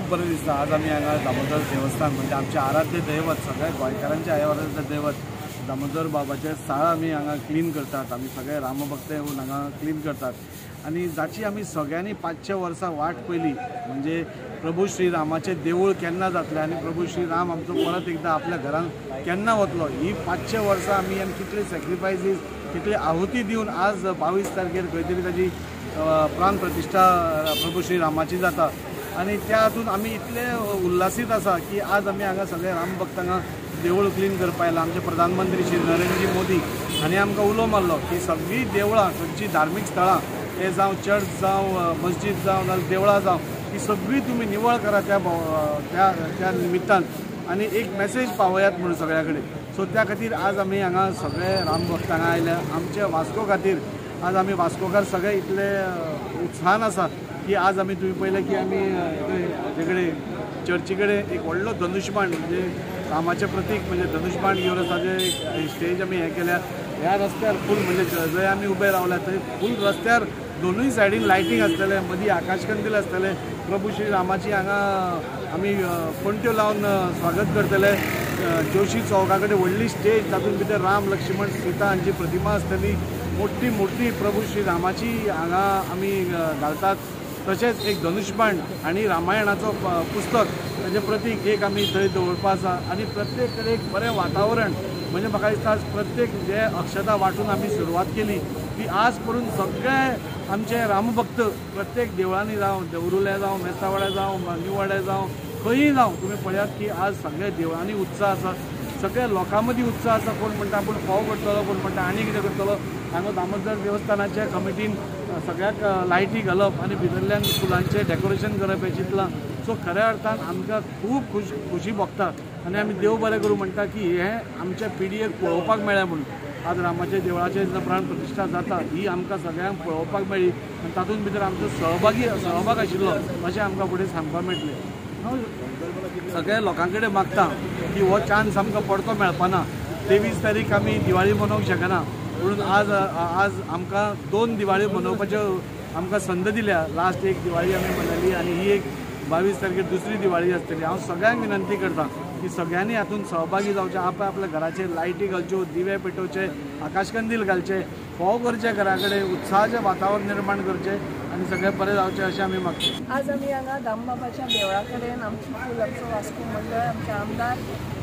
खूब बरें दिसता। आज आमी हांगा दामोदर देवस्थान म्हणजे आमचे आराध्य दैवत, सगळ्या गोंयकारांचे आराध्य दैवत दामोदर बाबाचे स्थाळ आमी हांगा क्लीन करतात। आमी सगळे रामभक्त येवन हांगा क्लीन करतात आणि जाची आमी सगळ्यांनी 500 वर्सां वाट पयली, म्हणजे प्रभू श्रीरामाचे देवूळ केन्ना जातलें आणि प्रभू श्रीराम आमचो परत एकदा आपल्या घरान केन्ना वतलो, ही 500 वर्सां आमी आनी कितले सॅक्रिफायसीस कितले आहुती दिवन आज 22 तारखेर खंय तरी ताची प्राण प्रतिश्ठा प्रभू श्रीरामाची जाता आणि त्या हातून आमी इतले उल्हासीत आसा की आज आमी हांगा सगळे रामभक्तांक देवूळ क्लीन करपा आयला। आमचे प्रधानमंत्री श्री नरेंद्र मोदी हांणी आमकां उलो मारलो की सगळीं देवळां, खंयची धार्मीक स्थळां, ते जावं चर्च जावं मस्जिद जावं नाल्यार देवळां जावं, ही सगळीं तुमी निवळ करा त्या निमित्तान आणि एक मेसेज पावयात म्हणून सगळ्या कडेन। सो त्या खातीर आज आमी हांगा सगळे रामभक्तांक आयल्या। आमचे वास्को खातीर आज आमी वास्कोकार सगळे इतले उत्साहान आसा की आज आमी तुमी पळयलें की आमी हाजे कडेन चर्ची कडेन एक व्हडलो धनुश्यबाण म्हणजे रामाचें प्रतीक म्हणजे धनुश्यबाण घेवन आसा, जे स्टेज आमी हें केल्या। ह्या रस्त्यार फूल म्हणजे जंय आमी उबे रावल्या थंय फूल रस्त्यार दोनूय सायडीन लायटींग आसतलें, मदीं आकाशकंदील आसतलें, प्रभू श्री रामाची हांगा आमी पणट्यो लावन स्वागत करतले। जोशी चौका कडेन व्हडली स्टेज, तातूंत भितर राम लक्ष्मण सीता हांची प्रतिमा आसतली, मोठी मूर्ती प्रभू श्री रामाची हांगा आमी घालतात। तशेंच एक धनुश्यबाण आनी रामायणाचो पुस्तक ताजें प्रतीक एक आमी थंय दवरपा आसा आणि प्रत्येक कडेन एक बरें वातावरण म्हणजे म्हाका दिसता प्रत्येक जे अक्षता वाटून आमी सुरवात केली ती आज करून सगळे आमचे रामभक्त प्रत्येक देवळांनी जावं, देवरुले जावं, मेस्तावाड्या जावं, न्यू वाड्यार जावं, खंयी जावं, तुमी पळयात की आज सगळे देवळांनी उत्साह आसा, सगळ्या लोकां मदीं उत्साह आसा। कोण म्हणटा आपूण फोव करतलो, कोण म्हणटा आनी कितें करतलो। हांगा दामोदर देवस्थानाच्या कमिटीन सगळ्याक लायटी घालप आणि भितरल्यान फुलांचे डेकोरेशन करप हें चिंतलां। सो खऱ्या अर्थान आमकां खूब खुशी भोगता आणि आमी देव बरें करूं म्हणटा की हें आमच्या पिढयेक पळोवपाक मेळ्ळें म्हणून। आज रामाच्या देवळाचे प्राण प्रतिश्ठा जाता ही आमकां सगळ्यांक पळोवपाक मेळ्ळी आणि तातूंत भितर आमचो सहभाग आशिल्लो अशें आमकां फुडें सांगपाक मेळटलें। सगळ्या लोकां कडेन मागता की हो चान्स आमकां परतो मेळपाना। 23 तारीख आमी दिवाळी मनोवंक शकना म्हणून आज आमकां 2 दिवाळी मनोवपाच्यो आमकां संद दिल्या। लास्ट एक दिवाळी आमी मनयली आणि ही एक 22 तारखेर दुसरी दिवाळी आसतली। हांव सगळ्यांक विनंती करता की सगळ्यांनी हातून सहभागी जावचे, आपल्या घराचे लायटी घालच्यो, दिवे पेटोवचे, आकाशकंदील घालचे, फोव करचे, घरा कडेन उत्साहाचें वातावरण निर्माण करचें आणि सगळे बरें जावचें अशें आमी मागता। आज आमी हांगा दामबाबाच्या देवळा कडेन आमची फूल आमचो वास्को मंडळ, आमचे आमदार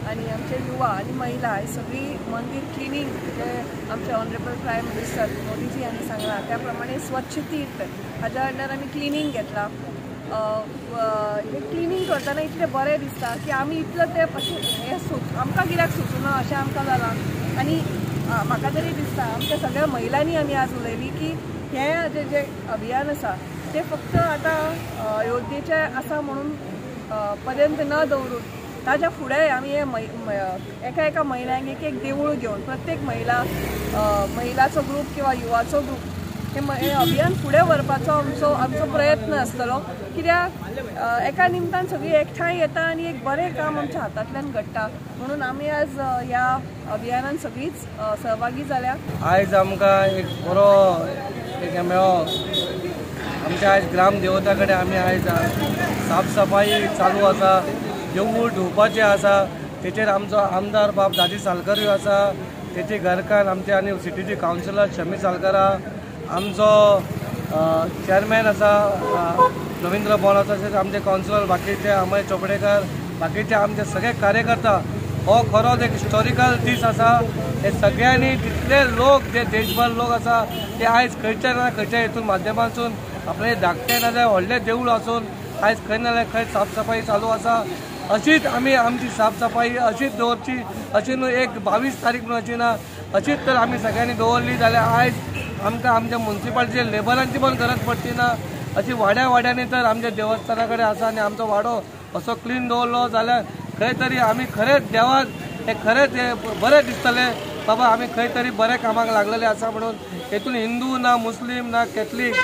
आणि आमचे युवा आणि महिला ही सगळी मंदिर क्लिनिंग जे आमचे ऑनरेबल प्रायम मिनिस्टर मोदीजी हांणी सांगला त्या प्रमाणे स्वच्छ तीर्थ हाच्या अंडर आमी क्लिनिंग घेतला। हे क्लिनिंग करतना इतलें बरें दिसता की आमी इतलें तें हें आमकां कित्याक सुचूना अशें आमकां जालां। आनी म्हाका तरी दिसता आमच्या सगळ्या महिलांनी आमी आज उलयली की हें जे अभियान आसा तें फक्त आतां अयोध्येचें आसा म्हणून पर्यंत न दवरून ताच्या फुडें आमी हे एका महिलांक एक देवूळ घेवन प्रत्येक महिलाचो ग्रूप किंवा युवाचो ग्रूप हे अभियान फुडें व्हरपाचो आमचो प्रयत्न आसतलो। कित्याक एका निमतान सगळीं एकठांय येता आणि एक बरें काम आमच्या हातांतल्यान घडटा म्हणून आमी आज ह्या अभियानान सगळींच सहभागी जाल्या। आयज आमकां एक बरो एक मेळ्ळो। आमच्या आयज ग्राम देवता कडेन आमी आयज साफ सफाई चालू आसा, देवूळ धुवपाचें आसा, तेचेर आमचो आमदार बाब दाजी सालकरूय आसा, तेचे घरकान्न आमचे आनी सिटीचे कावन्सिलर शमी सालकरा, आमचो चेअरमॅन आसा रवींद्र बोन आसा, तशेंच आमचे कावन्सिलर बाकीचे अमय चोपडेकर, बाकीचे आमचे सगळे कार्यकर्ता। हो खरोच एक हिस्टॉरिकल दीस आसा। हे सगळ्यांनी तितले लोक जे देशभर लोक आसा ते आयज खंयच्या ना खंयच्या हितून माध्यमांतून आपले धाकटे नाजाल्यार व्हडले देवूळ आसून आयज खंय नाल्यार खंय साफ सफाई चालू आसा। अशीच आमी आमची साफ सफाई अशीच दवरची, अशी न्हू एक 22 तारीख म्हणून अशी ना, अशीच तर आमी सगळ्यांनी दवरली जाल्यार आयज आमकां आमच्या म्युन्सिपालिटीचे लेबरांची पण गरज पडची ना। अशी वाड्यांनी तर आमच्या देवस्थाना कडेन आसा आणि आमचो वाडो असो क्लीन दवरलो जाल्यार खंय तरी आमी खरेंच देवाक हे खरेंच बरें दिसतलें बाबा आमी खंय तरी बऱ्या कामाक लागलेले आसा म्हणून। हेतून हिंदू ना मुस्लीम ना कॅथलीक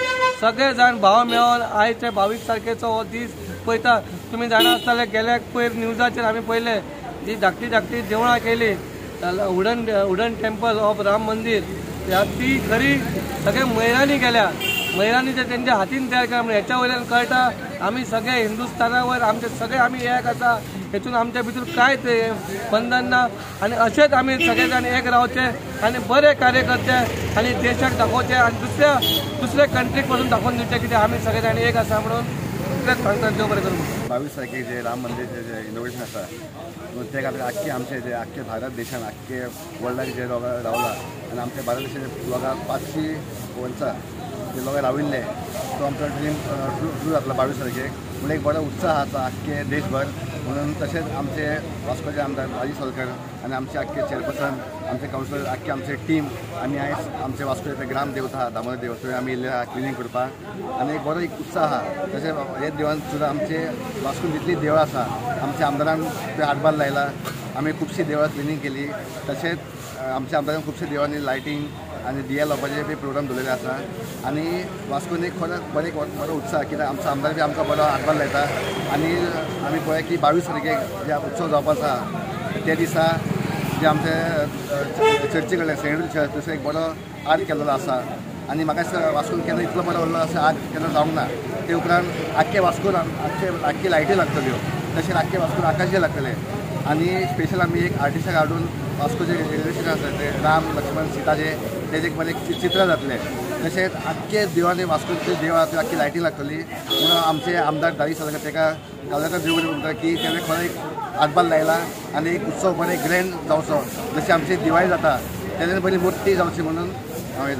सगळे जाण भाव मेळोन आयचे 22 तारखेचो हो दीस पळयता। तुमी जाणा आसतले गेल्या पयर न्यूजाचेर आमी पळयलें जी धाकटी देवळां केली, वुडन टेम्पल ऑफ राम मंदिर ती खरी सगळे महिलांनी केल्या। महिलांनी जे त्यांच्या हातीन तयार केला ह्याच्या वयल्यान कळटा आम्ही सगळे हिंदुस्थानावर आमचे सगळे आम्ही एक आसा हेतून आमच्या भितर काय ते बंधन ना आणि असेच आम्ही सगळे जाण एक रावचे आणि बरे कार्य करचे आणि देशाक दाखोवचे आणि दुसऱ्या कंट्रीक पासून दाखोवन दिवचे की आम्ही सगळे जाण एक आसा म्हणून इतलेंच सांगता देव बरें करूं. 22 तारखेक जे राम मंदिरचे जे इनोवेशन आसा ते खातीर आख्खे आमचे जे आख्खे भारत देशान आख्खे वर्ल्डाक जे लोक रावला आनी आमच्या भारत देशाचे लोकांक 500 वर्सां जे लोक राविल्ले तो आमचो ड्रीम ट्रू जातलो 22 तारखेक म्हणून एक बरो उत्साह आसा आख्खे देशभर म्हणून तशेंच आमचे वास्कोचे आमदार राजीव सोलकर आनी आमचे आख्खे चेअरपर्सन आमचे कावन्सिलर आख्खे आमचे टीम आमी आयज आमचे वास्कोचे ग्राम देवता आहा दामोदर देव थंय आमी येयल्ले आहा क्लिनींग करपाक आनी एक बरो एक उत्साह आहा तशें हे देवान सुद्दां आमचे वास्कोन जितली देवळां आसा आमच्या आमदारान थंय हातभार लायला आमी खुबशीं देवळां क्लिनींग केली तशेंच आमच्या आमदारान खुबशीं देवळांनी लायटींग आनी दिया लावपाचे बी प्रोग्राम दवरलेले आसा आनी वास्कोन एक खरोच बरो उत्साह कित्याक आमचो आमदार बी आमकां बरो हातभार लायता आनी आमी पळय की 22 तारखेक जे उत्सव जावपा आसा ते दिसा जे आमचे चर्ची कडले सेंट चर्च थंयसर एक बरो आर्ट केल्लो आसा आनी म्हाका दिसता वास्कोन केन्ना इतलो बरो व्हडलो असो आर्ट केन्ना जावंक ना ते उपरांत आख्खे वास्कोन आख्खे लायटी लागतल्यो तशेंच आख्खे वास्कोन आकाशे लागतले आनी स्पेशल आमी एक आर्टिस्टाक हाडून वास्कोचे रेल्वे स्टेशन आसा ते राम लक्ष्मण सीताचे तेजे एक बरें चित्र जातलें तशेंच आख्खे देवांनी वास्कोचे देव आसा आख्खी लायटी लागतली म्हणून आमचे आमदार दारी सालकर तेका कालका देव म्हणटा की तेणें खरो एक हातभार लायला आनी एक उत्सव बरें ग्रँड जावचो जशें आमची दिवाळी जाता तेन्ना बरी मुर्ती जावची म्हणून हांव हें